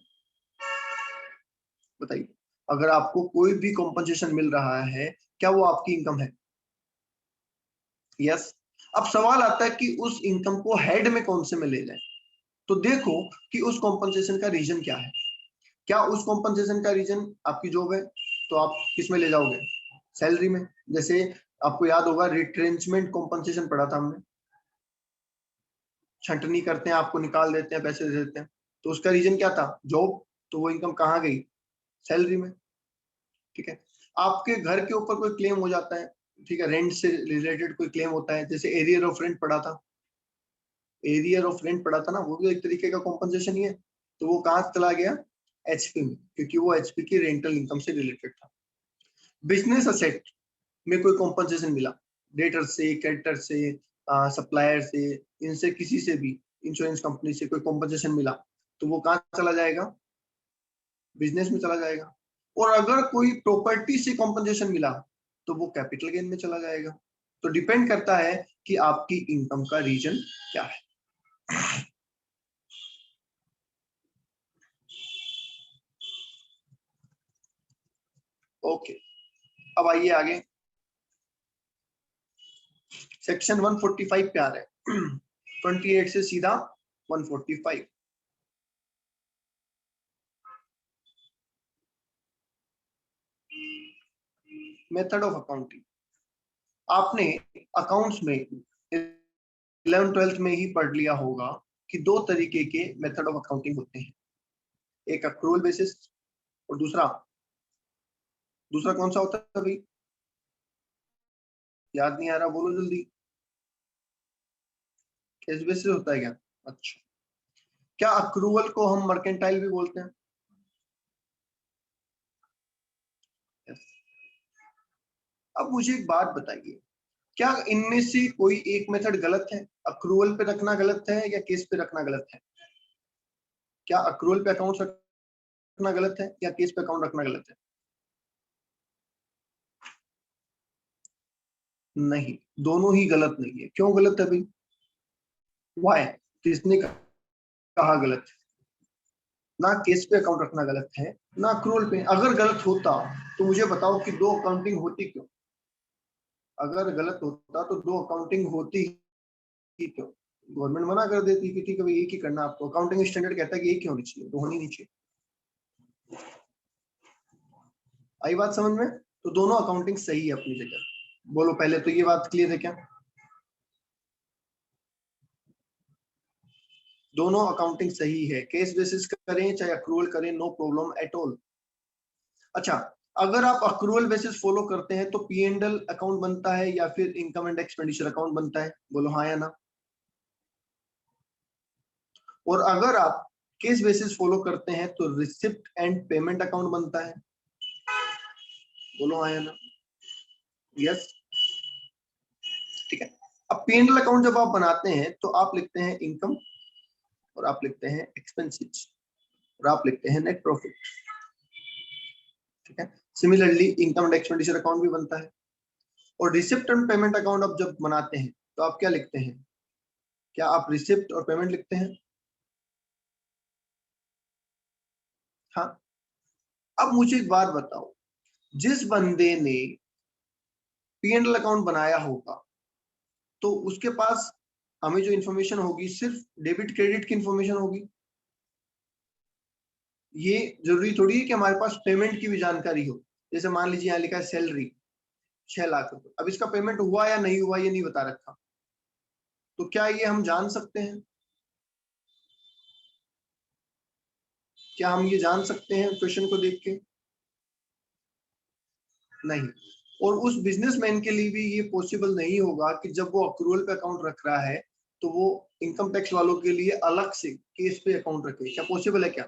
बताइए, अगर आपको कोई भी कॉम्पनसेशन मिल रहा है, क्या वो आपकी इनकम है? यस। अब सवाल आता है कि उस इनकम को हेड में कौन से में ले जाए। तो देखो कि उस कॉम्पनसेशन का रीजन क्या है। क्या उस कॉम्पनसेशन का रीजन आपकी जॉब है, तो आप किस में ले जाओगे? सैलरी में। जैसे आपको याद होगा रिट्रेंचमेंट कॉम्पनसेशन पढ़ा था हमने, छंटनी करते हैं, आपको निकाल देते हैं, पैसे दे देते हैं, तो उसका रीजन क्या था? जॉब। तो वो इनकम कहाँ गई? सैलरी में। ठीक है। आपके घर के ऊपर कोई क्लेम हो जाता है, ठीक है, रेंट से रिलेटेड कोई क्लेम होता है, जैसे एरियर ऑफ रेंट पड़ा था, एरियर ऑफ रेंट पड़ा था ना, वो भी एक तरीके का कॉम्पनसेशन ही है। तो वो कहाँ चला गया? एचपी में, क्योंकि वो एचपी की रेंटल इनकम से रिलेटेड था। बिजनेस असेट में कोई कॉम्पनसेशन मिला, डेटर से, क्रेडिटर से, सप्लायर से, इनसे किसी से भी, इंश्योरेंस कंपनी से कोई कॉम्पनसेशन मिला, तो वो कहाँ चला जाएगा? बिजनेस में चला जाएगा। और अगर कोई प्रॉपर्टी से कॉम्पनसेशन मिला तो वो कैपिटल गेन में चला जाएगा। तो डिपेंड करता है कि आपकी इनकम का रीजन क्या है। ओके, अब आइए आगे। सेक्शन 145 पे आ रहे हैं। 28 से सीधा 145। Method of accounting. आपने अकाउंट्स में 11th-12th में ही पढ़ लिया होगा कि दो तरीके के मेथड ऑफ अकाउंटिंग होते हैं, एक अक्रूवल बेसिस और दूसरा, दूसरा कौन सा होता है भाई? याद नहीं आ रहा, बोलो जल्दी। कैश बेसिस होता है क्या? अच्छा। क्या अक्रूवल को हम मर्केंटाइल भी बोलते हैं? Yes. अब मुझे एक बात बताइए, क्या इनमें से कोई एक मेथड गलत है? अक्रूवल पे रखना गलत है या केस पे रखना गलत है? क्या अक्रूवल पे अकाउंट रखना गलत है या केस पे अकाउंट रखना गलत है? नहीं, दोनों ही गलत नहीं है। क्यों गलत है भाई? वाई? किसने कहा गलत है? ना केस पे अकाउंट रखना गलत है, ना अक्रूवल पे। अगर गलत होता तो मुझे बताओ कि दो अकाउंटिंग होती क्यों? अगर गलत होता तो दो अकाउंटिंग होती ही क्यों? गवर्नमेंट मना कर देती कि ठीक है भाई एक ही करना आपको, अकाउंटिंग स्टैंडर्ड कहता है कि एक ही होनी चाहिए, दो होनी नहीं चाहिए। आई बात समझ में? तो दोनों अकाउंटिंग सही है अपनी जगह। बोलो पहले तो ये बात क्लियर है क्या? दोनों अकाउंटिंग सही है, केस बेसिस करें चाहे अक्रूवल करें, नो प्रॉब्लम एट ऑल। अच्छा, अगर आप अक्रूवल बेसिस फॉलो करते हैं तो P&L अकाउंट बनता है या फिर इनकम एंड एक्सपेंडिचर अकाउंट बनता है? बोलो हाँ या ना। और अगर आप केस बेसिस फॉलो करते हैं तो रिसिप्ट एंड पेमेंट अकाउंट बनता है? बोलो हाँ या ना। यस, ठीक है। अब P&L अकाउंट जब आप बनाते हैं तो आप लिखते हैं इनकम, और आप लिखते हैं एक्सपेंसेस, और आप लिखते हैं नेट प्रॉफिट, ठीक है। Similarly income and expenditure account भी बनता है। और रिसिप्ट एंड पेमेंट अकाउंट आप जब बनाते हैं तो आप क्या लिखते हैं? क्या आप रिसिप्ट और पेमेंट लिखते हैं? हाँ। अब मुझे एक बात बताओ, जिस बंदे ने P&L अकाउंट बनाया होगा तो उसके पास हमें जो इंफॉर्मेशन होगी सिर्फ डेबिट क्रेडिट की इंफॉर्मेशन होगी। ये जरूरी थोड़ी है कि हमारे पास पेमेंट की भी जानकारी हो। जैसे मान लीजिए यहाँ लिखा है सैलरी 6 लाख रुपए, अब इसका पेमेंट हुआ या नहीं हुआ ये नहीं बता रखा, तो क्या ये हम जान सकते हैं? क्या हम ये जान सकते हैं क्वेश्चन को देख के? नहीं। और उस बिजनेसमैन के लिए भी ये पॉसिबल नहीं होगा कि जब वो अक्रूवल पे अकाउंट रख रहा है तो वो इनकम टैक्स वालों के लिए अलग से केस पे अकाउंट रखे। क्या पॉसिबल है क्या?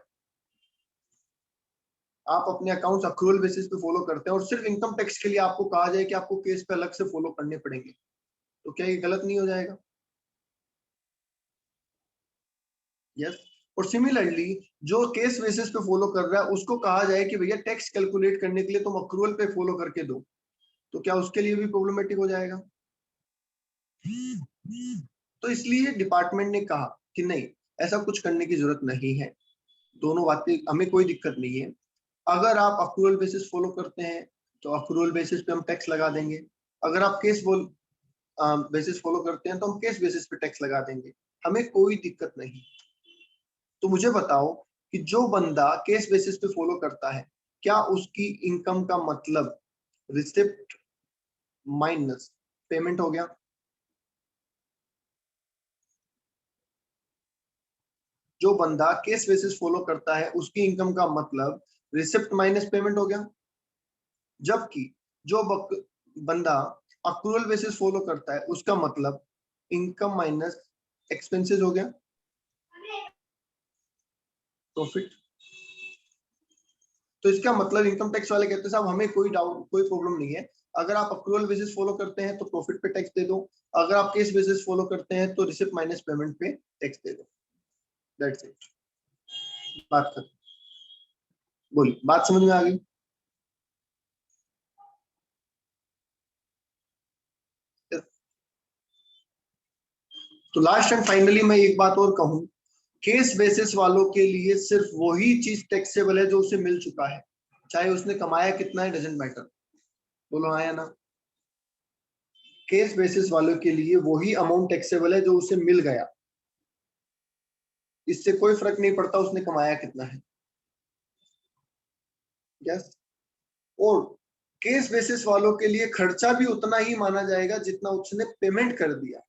आप अपने अकाउंट्स अक्रूवल बेसिस पे फॉलो करते हैं और सिर्फ इनकम टैक्स के लिए आपको कहा जाए कि आपको केस पे अलग से फॉलो करने पड़ेंगे, तो क्या ये गलत नहीं हो जाएगा? यस। और सिमिलरली जो केस बेसिस पे फॉलो कर रहा है उसको कहा जाए कि भैया टैक्स कैलकुलेट करने के लिए तुम अक्रूवल पे फॉलो करके दो, तो क्या उसके लिए भी प्रॉब्लमेटिक हो जाएगा? तो इसलिए डिपार्टमेंट ने कहा कि नहीं, ऐसा कुछ करने की जरूरत नहीं है, दोनों बातें हमें कोई दिक्कत नहीं है। अगर आप अक्रूवल बेसिस फॉलो करते हैं तो अक्रूवल बेसिस पे हम टैक्स लगा देंगे, अगर आप केस बेसिस फॉलो करते हैं तो हम केस बेसिस पे टैक्स लगा देंगे, हमें कोई दिक्कत नहीं। तो मुझे बताओ कि जो बंदा केस बेसिस पे फॉलो करता है, क्या उसकी इनकम का मतलब रिसिप्ट माइनस पेमेंट हो गया? जो बंदा केस बेसिस फॉलो करता है उसकी इनकम का मतलब रिसिप्ट माइनस पेमेंट हो गया। जबकि जो बंदा अक्रूवल बेसिस फॉलो करता है उसका मतलब इनकम माइनस एक्सपेंसेस हो गया, प्रॉफिट। तो इसका मतलब इनकम टैक्स वाले कहते हैं साहब हमें कोई डाउट कोई प्रॉब्लम नहीं है, अगर आप अक्रूवल बेसिस फॉलो करते हैं तो प्रॉफिट पे टैक्स दे दो, अगर आप केस बेसिस फॉलो करते हैं तो रिसिप्ट माइनस पेमेंट पे टैक्स दे दो। दैट्स इट, बात कर। बोलिए, बात समझ में आ गई? तो लास्ट एंड फाइनली मैं एक बात और कहूं, केस बेसिस वालों के लिए सिर्फ वही चीज टैक्सेबल है जो उसे मिल चुका है, चाहे उसने कमाया कितना है डजेंट मैटर। बोलो हाँ या ना। केस बेसिस वालों के लिए वही अमाउंट टैक्सेबल है जो उसे मिल गया, इससे कोई फर्क नहीं पड़ता उसने कमाया कितना है। यस। और केस बेसिस वालों के लिए खर्चा भी उतना ही माना जाएगा जितना उसने पेमेंट कर दिया,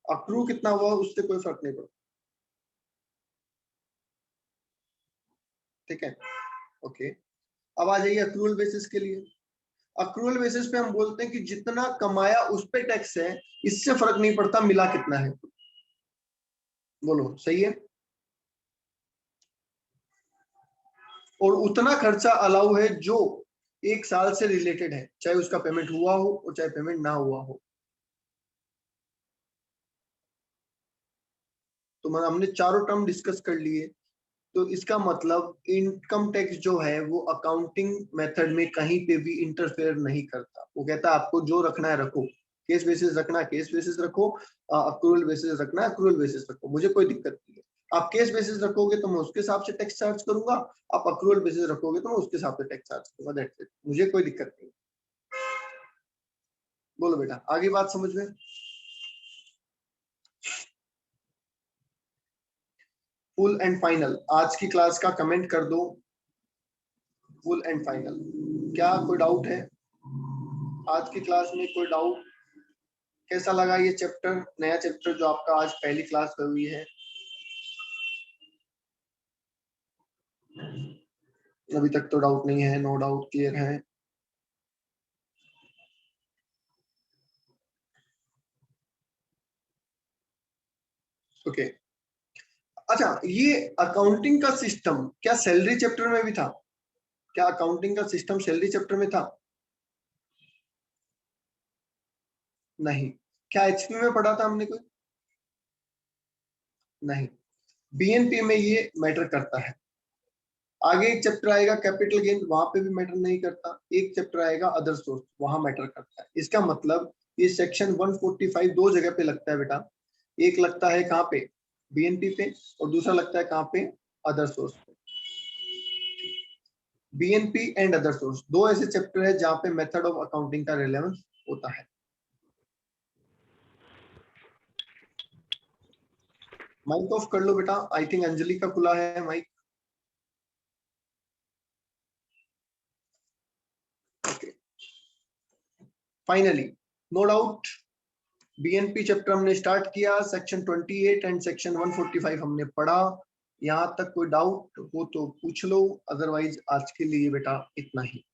अप्रूव कितना हुआ उससे कोई फर्क नहीं पड़ता। ठीक है, ओके। अब आ जाइए अक्रूवल बेसिस के लिए। अक्रूवल बेसिस पे हम बोलते हैं कि जितना कमाया उस पे टैक्स है, इससे फर्क नहीं पड़ता मिला कितना है। बोलो सही है। और उतना खर्चा अलाउ है जो 1 साल से रिलेटेड है, चाहे उसका पेमेंट हुआ हो और चाहे पेमेंट ना हुआ हो। तो हमने चारों टर्म डिस्कस कर लिए। तो इसका मतलब इनकम टैक्स जो है वो अकाउंटिंग मेथड में कहीं पे भी इंटरफेयर नहीं करता, वो कहता है आपको जो रखना है रखो, केस बेसिस रखना है केस बेसिस रखो, अक्रूवल बेसिस रखना है अक्रूवल बेसिस रखो, मुझे कोई दिक्कत नहीं है। आप केस बेसिस रखोगे तो मैं उसके हिसाब से टैक्स चार्ज करूंगा, आप अक्रूवल बेसिस रखोगे तो मैं उसके हिसाब से टैक्स चार्ज करूंगा, दैट्स इट, मुझे कोई दिक्कत नहीं। बोलो बेटा, आगे बात समझ में? फुल एंड फाइनल आज की क्लास का कमेंट कर दो, फुल एंड फाइनल। क्या कोई डाउट है आज की क्लास में? कोई डाउट? कैसा लगा ये चैप्टर, नया चैप्टर जो आपका आज पहली क्लास में हुई है? अभी तक तो डाउट नहीं है, नो डाउट, क्लियर है। ओके अच्छा, ये अकाउंटिंग का सिस्टम क्या सैलरी चैप्टर में भी था? क्या अकाउंटिंग का सिस्टम सैलरी चैप्टर में था? नहीं। क्या एचपी में पढ़ा था हमने कोई? नहीं। बीएनपी में ये मैटर करता है। आगे एक चैप्टर आएगा कैपिटल गेन, वहां पे भी मैटर नहीं करता। एक चैप्टर आएगा अदर सोर्स, वहां मैटर करता है। इसका मतलब ये सेक्शन 145 दो जगह पे लगता है बेटा। एक लगता है कहाँ पे? बीएनपी पे, और दूसरा लगता है कहाँ पे? अदर सोर्स पे। बीएनपी एंड अदर सोर्स दो ऐसे चैप्टर है जहां पे मेथड ऑफ अकाउंटिंग का रिलेवेंस होता है। माइक ऑफ कर लो बेटा, आई थिंक अंजलि का खुला है mic. Finally no doubt, BNP chapter हमने स्टार्ट किया, सेक्शन 28 एंड सेक्शन 145 हमने पढ़ा। यहाँ तक कोई डाउट हो तो पूछ लो, अदरवाइज आज के लिए बेटा इतना ही।